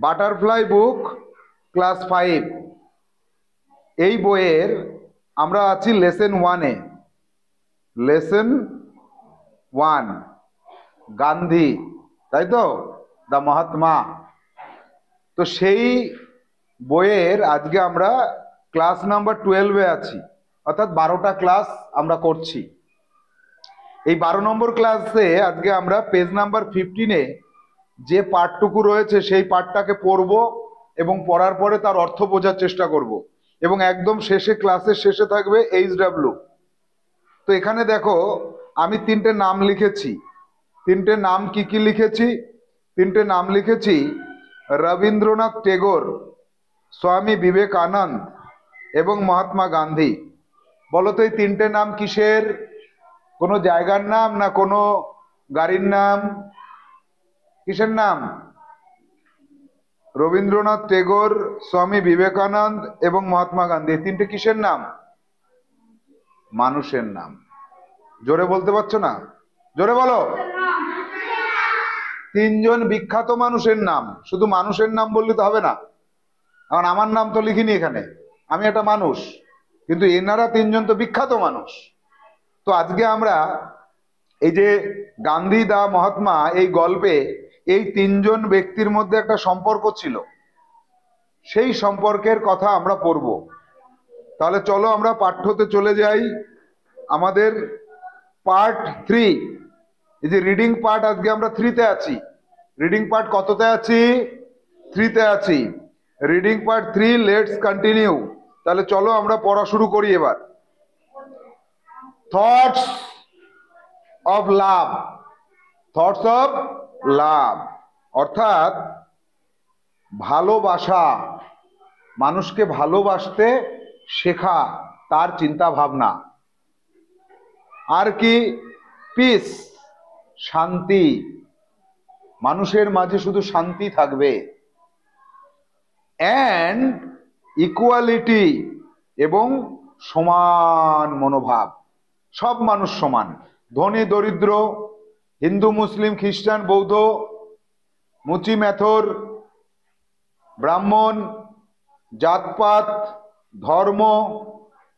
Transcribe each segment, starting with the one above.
Butterfly বুক class 5 এই বইয়ের আমরা আছি লেসন 1-এ। লেসন 1 গান্ধী, তাই তো, দ্য মহাত্মা। তো সেই বইয়ের আজকে আমরা ক্লাস নাম্বার 12-এ আছি, অর্থাৎ 12টা ক্লাস আমরা করছি। এই 12 নম্বর ক্লাসে আজকে আমরা পেজ নাম্বার 15-এ যে পাঠটুকু রয়েছে সেই পাঠটাকে পড়ব এবং পড়ার পরে তার অর্থ বোঝার চেষ্টা করব, এবং একদম শেষে, ক্লাসের শেষে থাকবে HW। তো এখানে দেখো আমি 3টে নাম লিখেছি। 3টে নাম কি কি লিখেছি? 3টে নাম লিখেছি রবীন্দ্রনাথ টেগোর, স্বামী বিবেকানন্দ এবং মহাত্মা গান্ধী। বলো তো এই 3টে নাম কিসের? কোনো জায়গার নাম না কোনো গাড়ির নাম? কিসের নাম? রবীন্দ্রনাথ টেগোর, স্বামী বিবেকানন্দ এবং মহাত্মা গান্ধী। 3টে কিসের নাম? মানুষের নাম। জোরে বলতে পারছো না? জোরে বলো। 3জন বিখ্যাত মানুষের নাম। শুধু মানুষের নাম বললে তো হবে না, কারণ আমার নাম তো লিখিনি এখানে, আমি একটা মানুষ, কিন্তু এনারা 3জন তো বিখ্যাত মানুষ। তো আজকে আমরা এই যে গান্ধী দা মহাত্মা, এই গল্পে এই 3জন ব্যক্তির মধ্যে একটা সম্পর্ক ছিল, সেই সম্পর্কের কথা আমরা পড়ব। তাহলে চলো আমরা পাঠ্যতে চলে যাই। আমাদের পার্ট 3, এই যে রিডিং পার্ট, আজকে আমরা 3-তে আছি। রিডিং পার্ট কততে আছি? 3-তে আছি। Reading part 3, let's continue. তাহলে চলো আমরা পড়া শুরু করি এবার। Thoughts of love. Thoughts of লাভ অর্থাৎ ভালোবাসা, মানুষকে ভালোবাসতে শেখা, তার চিন্তা ভাবনা। আর কি? পিস, শান্তি, মানুষের মাঝে শুধু শান্তি থাকবে। অ্যান্ড ইকুয়ালিটি, এবং সমান মনোভাব, সব মানুষ সমান, ধনী দরিদ্র, হিন্দু মুসলিম খ্রিস্টান বৌদ্ধ, মুচি মেথর, ব্রাহ্মণ, জাতপাত, ধর্ম,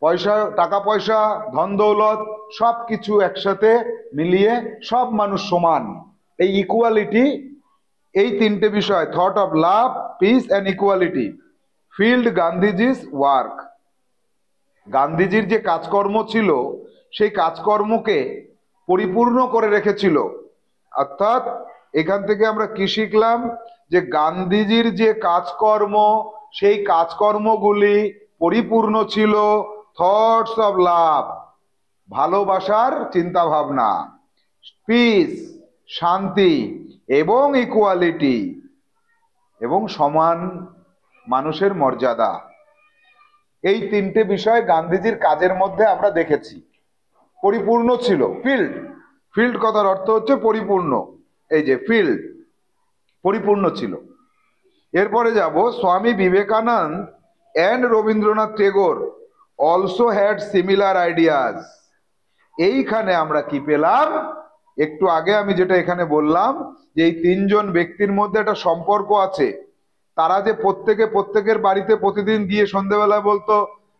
পয়সা, টাকা পয়সা, ধন দৌলত, সব কিছু একসাথে মিলিয়ে সব মানুষ সমান। এই ইকুয়ালিটি, এই 3টে বিষয়, thought of love, peace and equality, field Gandhiji's work. গান্ধীজির যে কাজকর্ম ছিল সেই কাজকর্মকে পরিপূর্ণ করে রেখেছিল। অর্থাৎ এখান থেকে আমরা কি শিখলাম? যে গান্ধীজির যে কাজকর্ম, সেই কাজকর্মগুলি পরিপূর্ণ ছিল থটস অফ লাভ, ভালোবাসার চিন্তা ভাবনা, পিস, শান্তি, এবং ইকুয়ালিটি, এবং সমান মানুষের মর্যাদা। এই 3টে বিষয় গান্ধীজির কাজের মধ্যে আমরা দেখেছি, পরিপূর্ণ ছিল। ফিল্ড, ফিল্ড কথার অর্থ হচ্ছে পরিপূর্ণ। এই যে ফিল্ড, পরিপূর্ণ ছিল। এরপরে যাব, Swami Vivekananda and Rabindranath Tagore also had similar ideas. এইখানে আমরা কি পেলাম? একটু আগে আমি যেটা এখানে বললাম, যে এই 3জন ব্যক্তির মধ্যে একটা সম্পর্ক আছে। তারা যে প্রত্যেকে প্রত্যেকের বাড়িতে প্রতিদিন গিয়ে সন্ধ্যেবেলা বলতো,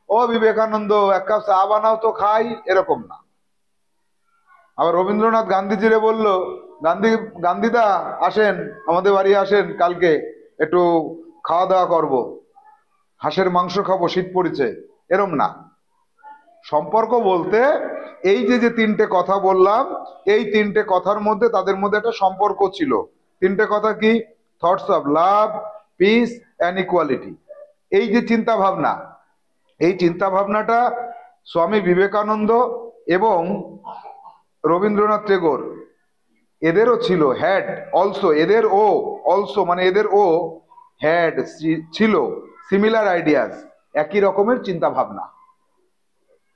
ও বিবেকানন্দ এক কাপ চা বানাও তো খাই, এরকম না। আবার রবীন্দ্রনাথ গান্ধীজিরে বলল, গান্ধীদা আসেন, আমাদের বাড়ি আসেন, কালকে একটু খাওয়া দাওয়া করব, হাঁসের মাংস খাবো, শীত পড়েছে, এরম না। সম্পর্ক বলতে এই যে যে 3টে কথা বললাম, এই 3টে কথার মধ্যে তাদের মধ্যে একটা সম্পর্ক ছিল। 3টে কথা কি? Thoughts of love, peace and equality. এই যে চিন্তা ভাবনা, এই চিন্তা ভাবনাটা স্বামী বিবেকানন্দ এবং রবীন্দ্রনাথ টেগোর, এদেরও ছিল। হ্যাড অলসো, এদের ও, অলসো মানে এদের ও, হ্যাড ছিল, সিমিলার আইডিয়াস, একই রকমের চিন্তা ভাবনা।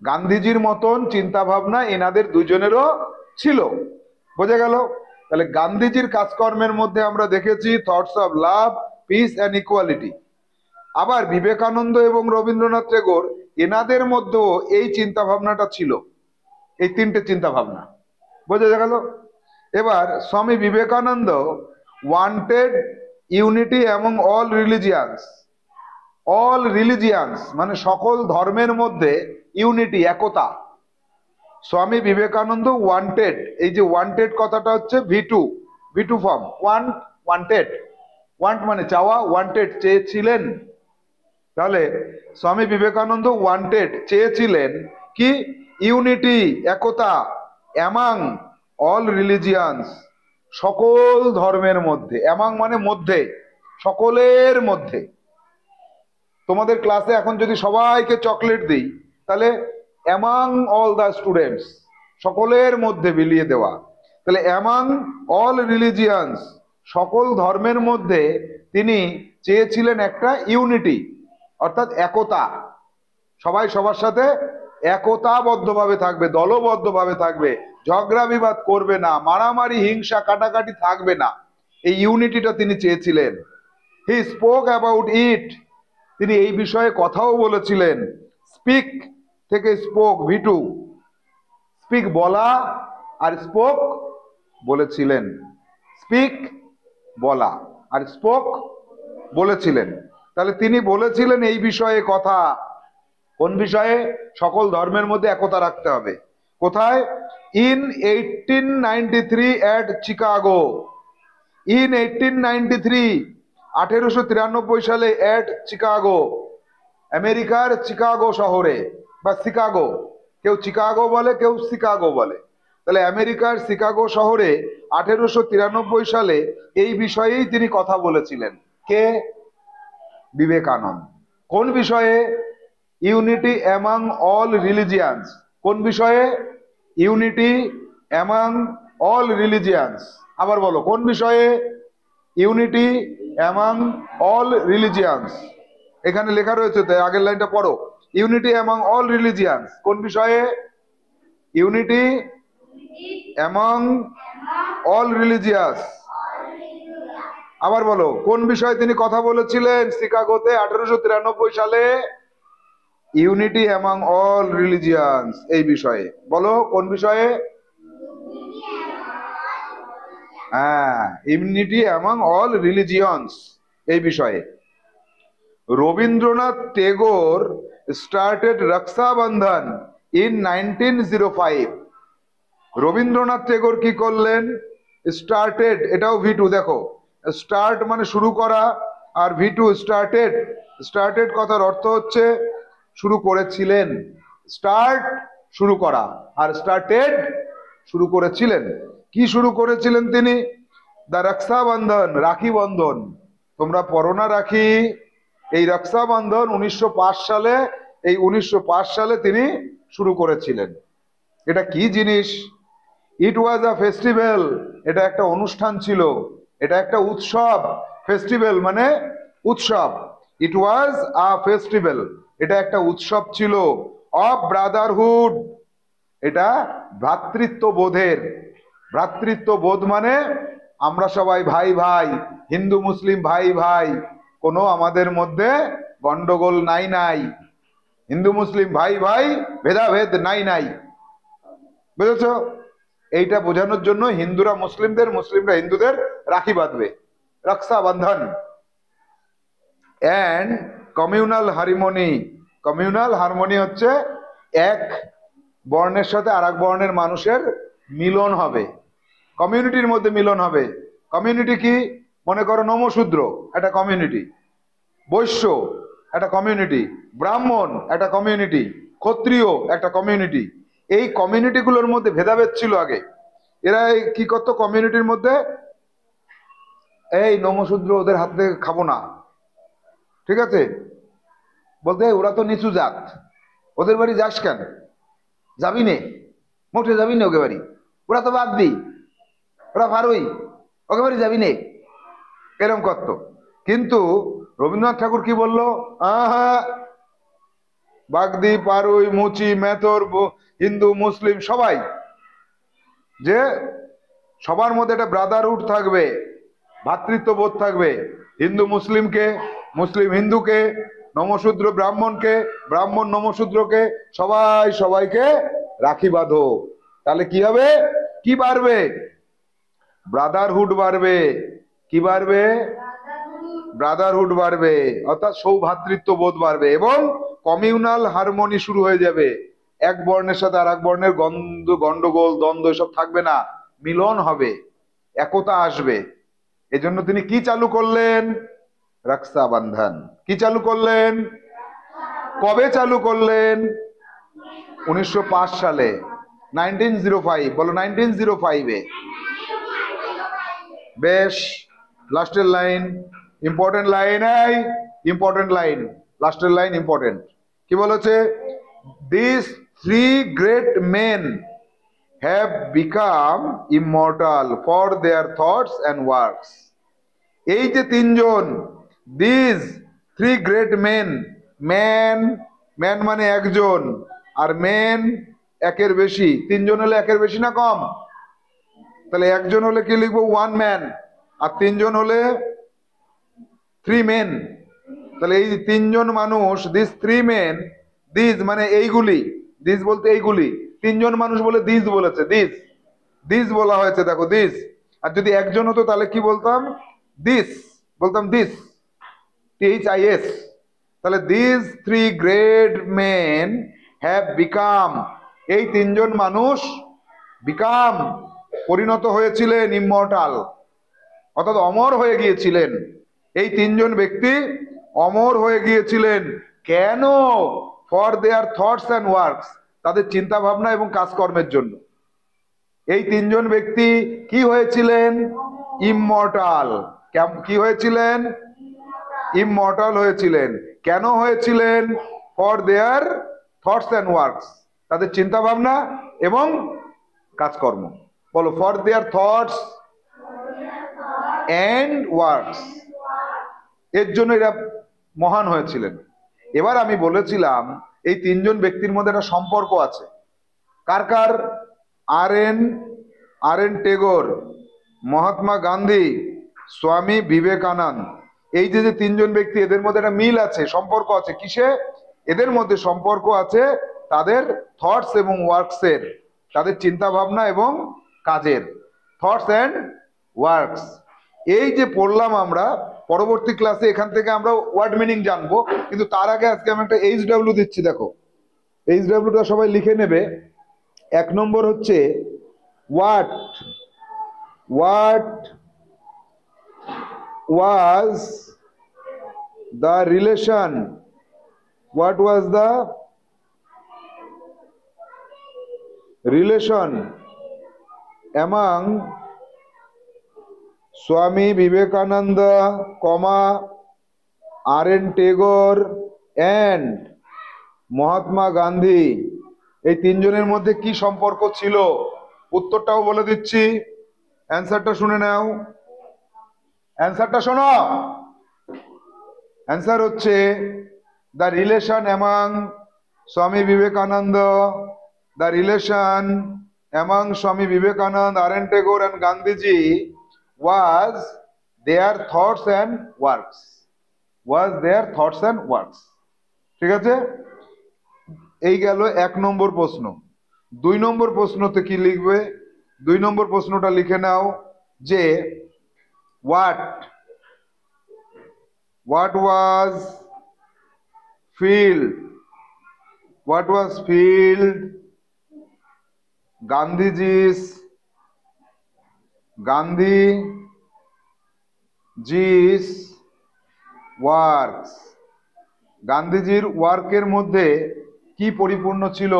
গান্ধীজির মতন চিন্তা ভাবনা এনাদের দুজনেরও ছিল। বোঝা গেল? তাহলে গান্ধীজির কাজকর্মের মধ্যে আমরা দেখেছি thoughts of love, peace and equality. আবার বিবেকানন্দ এবং রবীন্দ্রনাথ টেগোর, এনাদের মধ্যেও এই চিন্তা ভাবনাটা ছিল, এই 3টে চিন্তা ভাবনা। বোঝা গেল? এবার Swami Vivekananda wanted unity among all religions মানে সকল ধর্মের মধ্যে ইউনিটি, একতা। স্বামী বিবেকানন্দ ওয়ান্টেড, এই যে ওয়ান্টেড কথাটা হচ্ছে V two form, wanted, want মানে চাওয়া, ওয়ান্টেড চেয়েছিলেন। তাহলে স্বামী বিবেকানন্দ ওয়ান্টেড চেয়েছিলেন কি? ইউনিটি, একতা, অ্যামাং অল রিলিজিয়ান্স সকল ধর্মের মধ্যে, অ্যামাং মানে মধ্যে, সকলের মধ্যে। তোমাদের ক্লাসে এখন যদি সবাইকে চকলেট দিই তাহলে অ্যামাং অল দ্য স্টুডেন্টস, সকলের মধ্যে বিলিয়ে দেওয়া। তাহলে অ্যামাং অল রিলিজিয়ান্স সকল ধর্মের মধ্যে তিনি চেয়েছিলেন একটা ইউনিটি, অর্থাৎ একতা। সবাই সবার সাথে একতাবদ্ধভাবে থাকবে, দলবদ্ধভাবে থাকবে, ঝগড়া বিবাদ করবে না, মারামারি হিংসা কাটাকাটি থাকবে না, এই ইউনিটিটা তিনি চেয়েছিলেন। হি স্পোক অ্যাবাউট ইট, তিনি এই বিষয়ে কথাও বলেছিলেন। স্পিক থেকে স্পোক, ভি2, স্পিক বলা, আর স্পোক বলেছিলেন। স্পিক বলা, আর স্পোক বলেছিলেন। তাহলে তিনি বলেছিলেন এই বিষয়ে কথা। কোন বিষয়ে? সকল ধর্মের মধ্যে একতা রাখতে হবে। কোথায়? In 1893 at Chicago. ইন 1893, 1893 সালে অ্যাট চিকাগো, আমেরিকার চিকাগো শহরে, বা শিকাগো, কেউ চিকাগো বলে, কেউ শিকাগো বলে। তাহলে আমেরিকার শিকাগো শহরে 1893 সালে এই বিষয়েই তিনি কথা বলেছিলেন। কে? বিবেকানন্দ। কোন বিষয়ে? Unity among all religions. কোন বিষয়ে? Unity among all religions. আবার বলো, কোন বিষয়ে? Unity among all religions. এখানে লেখা রয়েছে, তাই আগের লাইনটা পড়ো। ইউনিটি অ্যামাং অল রিলিজিয়ান্স কোন বিষয়ে? Unity among all religious. আবার বলো, কোন বিষয়ে তিনি কথা বলেছিলেন শিকাগোতে 1893 সালে? ইউনিটি অ্যামাং অল রিলিজিয়ান্স, এই বিষয়ে। বলো কোন বিষয়ে? হ্যাঁ, ইউনিটি অ্যামাং অল রিলিজিয়ন্স, এই বিষয়ে। Rabindranath Tagore started Rakshabandhan in 1905। রবীন্দ্রনাথ টেগোর কি করলেন? স্টার্টেড, এটাও ভি2, দেখো স্টার্ট মানে শুরু করা, আর ভি2 স্টার্টেড। স্টার্টেড কথার অর্থ হচ্ছে শুরু করেছিলেন। স্টার্ট শুরু করা, আর স্টার্টেড শুরু করেছিলেন। কি শুরু করেছিলেন তিনি? দ্য রক্ষাবন্ধন, রাখি বন্ধন। তোমরা পড়ো না রাখি? এই রক্ষাবন্ধন 1905 সালে, এই 1905 সালে তিনি শুরু করেছিলেন। এটা কি জিনিস? ইট ওয়াজ আ ফেস্টিভ্যাল, এটা একটা অনুষ্ঠান ছিল, এটা একটা উৎসব। ফেস্টিভ্যাল মানে উৎসব। ইট ওয়াজ আ ফেস্টিভ্যাল, এটা একটা উৎসব ছিল। অফ ব্রাদারহুড, এটা ভ্রাতৃত্ববোধের। ভ্রাতৃত্ববোধ মানে আমরা সবাই ভাই ভাই, হিন্দু মুসলিম ভাই ভাই, কোনো আমাদের মধ্যে গন্ডগোল নাই। হিন্দু মুসলিম ভাই ভাই, ভেদাভেদ নাই। বুঝেছ? এইটা বোঝানোর জন্য হিন্দুরা মুসলিমদের, মুসলিমরা হিন্দুদের রাখি বাঁধবে, Rakshabandhan. And communal harmony. Communal harmony হচ্ছে এক বর্ণের সাথে আর এক বর্ণের মানুষের মিলন হবে, কমিউনিটির মধ্যে মিলন হবে। কমিউনিটি কি? মনে করো নমশূদ্র একটা কমিউনিটি, বৈশ্য একটা কমিউনিটি, ব্রাহ্মণ একটা কমিউনিটি, ক্ষত্রিয় একটা কমিউনিটি। এই কমিউনিটিগুলোর মধ্যে ভেদাভেদ ছিল আগে। এরা কি করতো কমিউনিটির মধ্যে? এই নমশূদ্র, ওদের হাত থেকে খাবো না, ঠিক আছে? বলতে ওরা তো নিচু জাত, ওদের বাড়ি যাস কেন? যাবি নে, মোটে যাবি নে ওকে বাড়ি, ওরা তো বাদ দি, ওরা ফারুই, ওকে বাড়ি যাবি নে, এরম করত। কিন্তু রবীন্দ্রনাথ ঠাকুর কি বললো? আহা, বাগদি, পারুই, মুচি, মেথর, হিন্দু মুসলিম সবাই, যে সবার মধ্যে একটা ব্রাদারহুড থাকবে, ভ্রাতৃত্ববোধ থাকবে। হিন্দু মুসলিমকে, মুসলিম হিন্দুকে, নমশূদ্র ব্রাহ্মণকে, ব্রাহ্মণ নমশূদ্রকে, সবাই সবাইকে রাখি বাঁধো। তাহলে কি হবে? কি বাড়বে? ব্রাদারহুড বাড়বে। কি বাড়বে? ব্রাদারহুড বাড়বে, অর্থাৎ সৌভ্রাতৃত্ব বোধ বাড়বে, এবং কমিউনাল হারমোনি শুরু হয়ে যাবে। এক বর্ণের সাথে আর এক বর্ণের গন্ডগোল দ্বন্দ্ব এসব থাকবে না, মিলন হবে, একতা আসবে। এজন্য তিনি কি চালু করলেন? রক্ষাবন্ধন। কি চালু করলেন? কবে চালু করলেন? 1905 সালে, 1905। বলো 1905-এ। বেশ, লাস্টের লাইন ইম্পর্টেন্ট লাইন, এই ইম্পর্টেন্ট লাইন, লাস্টের লাইন ইম্পর্টেন্ট। কি বলেছে? This three great men have become immortal for their thoughts and works. এই যে তিনজন, this three great men, man, man মানে একজন, আর মেন একের বেশি, তিনজন হলে একের বেশি না কম? তাহলে একজন হলে কি লিখবো? One man. আর তিনজন হলে থ্রি মেন। তাহলে এই তিনজন মানুষ, দিস থ্রি মেন, দিস মানে এইগুলি, দিস বলতে এইগুলি, তিনজন মানুষ বলে দিস বলেছে, দিস, দিস বলা হয়েছে, দেখো দিস। আর যদি একজন হতো তাহলে কি বলতাম? দিস বলতাম, দিস, THIS। তাহলে this three great men have become, এই তিনজন মানুষ বিকাম পরিণত হয়েছিলেন ইমর্টাল, অর্থাৎ অমর হয়ে গিয়েছিলেন। এই তিনজন ব্যক্তি অমর হয়ে গিয়েছিলেন কেন? For their thoughts and works, তাদের চিন্তা ভাবনা এবং কাজকর্মের জন্য। এই তিনজন ব্যক্তি কি হয়েছিলেন? ইমর্টাল। কি হয়েছিলেন? ইমর্টাল হয়েছিলেন। কেন হয়েছিলেন? For their thoughts and works, তাদের চিন্তা ভাবনা এবং কাজকর্ম। বলো, for their thoughts and works, এর জন্য এরা মহান হয়েছিলেন। এবার আমি বলেছিলাম এই তিনজন ব্যক্তির মধ্যে একটা সম্পর্ক আছে। কার কার? আর এন টেগোর, মহাত্মা গান্ধী, স্বামী বিবেকানন্দ। এই যে তিনজন ব্যক্তি, এদের মধ্যে একটা মিল আছে, সম্পর্ক আছে। কিসে? এদের মধ্যে সম্পর্ক আছে তাদের থটস এবং ওয়ার্কসের, তাদের চিন্তা ভাবনা এবং কাজের, থটস অ্যান্ড ওয়ার্কস। এই যে পড়লাম আমরা, পরবর্তী ক্লাসে এখান থেকে আমরা ওয়ার্ড মিনিং জানবো, কিন্তু তার আগে আজকে আমি একটা HW দিচ্ছি। দেখো, HWটা সবাই লিখে নেবে। 1 নম্বর হচ্ছে what was the relation, what was the relation among Swami Vivekananda, R.N. Tagore and Mahatma Gandhi. এই তিনজনের মধ্যে কি সম্পর্ক ছিল? উত্তরটাও বলে দিচ্ছি, অ্যান্সারটা শুনে নাও। অ্যান্সারটা শোনো। অ্যান্সার হচ্ছে the relation among Swami Vivekananda, the relation among Swami Vivekananda, R.N. Tagore and Gandhiji was their thoughts and works, was their thoughts and works। ঠিক আছে, এই গেল 1 নম্বর প্রশ্ন। 2 নম্বর প্রশ্নতে কি লিখবে? 2 নম্বর প্রশ্নটা লিখে নাও যে what was filled Gandhiji's works, গান্ধীজির ওয়ার্কের মধ্যে কি পরিপূর্ণ ছিল?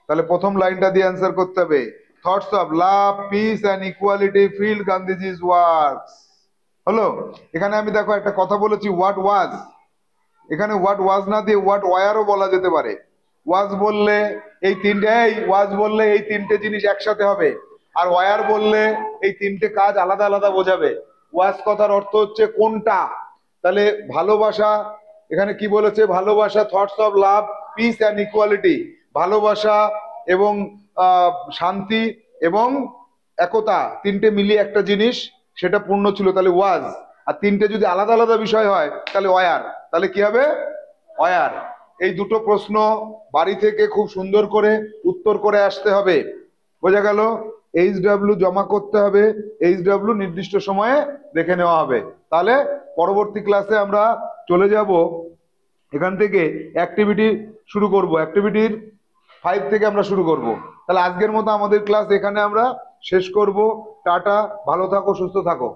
তাহলে প্রথম লাইনটা দিয়ে অ্যান্সার করতে হবে। Thoughts of love, peace and equality filled Gandhiji's works. হলো? এখানে আমি দেখো একটা কথা বলেছি, হোয়াট ওয়াজ। এখানে হোয়াট ওয়াজ না দিয়ে হোয়াট ওয়ারও বলা যেতে পারে। ওয়াজ বললে এই তিনটে জিনিস একসাথে হবে, আর ওয়ার বললে এই তিনটে কাজ আলাদা আলাদা বোঝাবে। ওয়াজ কথার অর্থ হচ্ছে কোনটা। তাহলে ভালোবাসা, এখানে কি বলেছে? ভালোবাসা, thoughts of love, peace and equality, ভালোবাসা এবং শান্তি এবং একতা, তিনটে মিলিয়ে একটা জিনিস, সেটা পূর্ণ ছিল, তাহলে ওয়াজ। আর তিনটে যদি আলাদা আলাদা বিষয় হয় তাহলে ওয়ার। তাহলে কি হবে? ওয়ার। এই দুটো প্রশ্ন বাড়ি থেকে খুব সুন্দর করে উত্তর করে আসতে হবে। বোঝা গেল? HW জমা করতে হবে, HW নির্দিষ্ট সময়ে দেখে নেওয়া হবে। তাহলে পরবর্তী ক্লাসে আমরা চলে যাব এখান থেকে অ্যাক্টিভিটি শুরু করব, অ্যাক্টিভিটির 5 থেকে আমরা শুরু করব। তাহলে আজকের মতো আমাদের ক্লাস এখানে আমরা শেষ করব। টাটা, ভালো থাকো, সুস্থ থাকো।